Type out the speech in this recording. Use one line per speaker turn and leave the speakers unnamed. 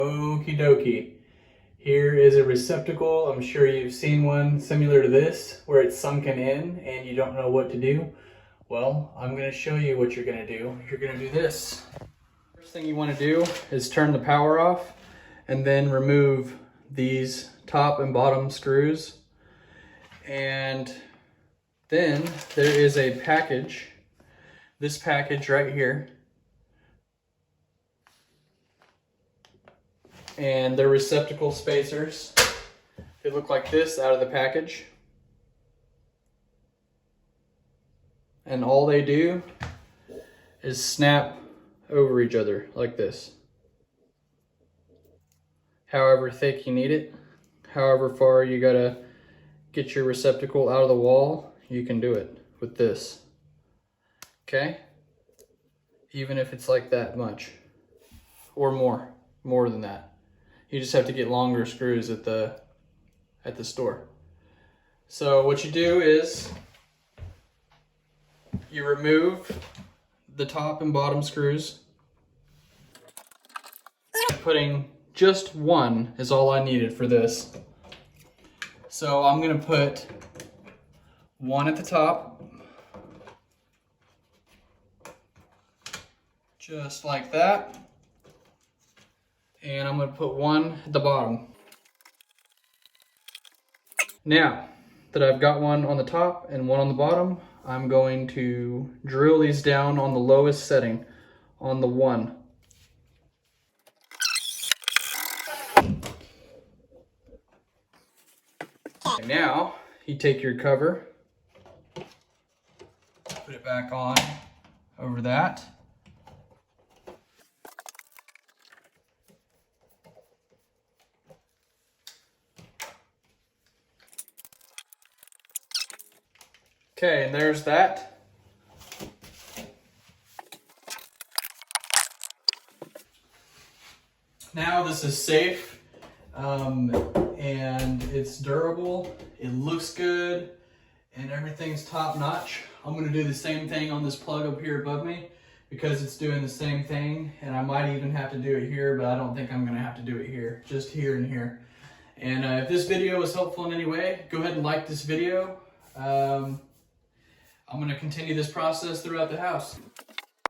Okie dokie. Here is a receptacle. I'm sure you've seen one similar to this where it's sunken in and you don't know what to do. Well, I'm going to show you what you're going to do. You're going to do this. First thing you want to do is turn the power off and then remove these top and bottom screws. And then there is a package, this package right here. And they're receptacle spacers. They look like this out of the package. And all they do is snap over each other like this. However thick you need it, however far you gotta get your receptacle out of the wall, you can do it with this. Okay? Even if it's like that much or more than that. You just have to get longer screws at the store. So what you do is you remove the top and bottom screws. Putting just one is all I needed for this. So I'm gonna put one at the top, just like that. And I'm going to put one at the bottom. Now that I've got one on the top and one on the bottom, I'm going to drill these down on the lowest setting, on the 1. And now you take your cover, put it back on over that. Okay, and there's that. Now this is safe, and it's durable, it looks good, and everything's top notch. I'm gonna do the same thing on this plug up here above me because it's doing the same thing, and I might even have to do it here, but I don't think I'm gonna have to do it here, just here and here. And if this video was helpful in any way, go ahead and like this video. I'm going to continue this process throughout the house.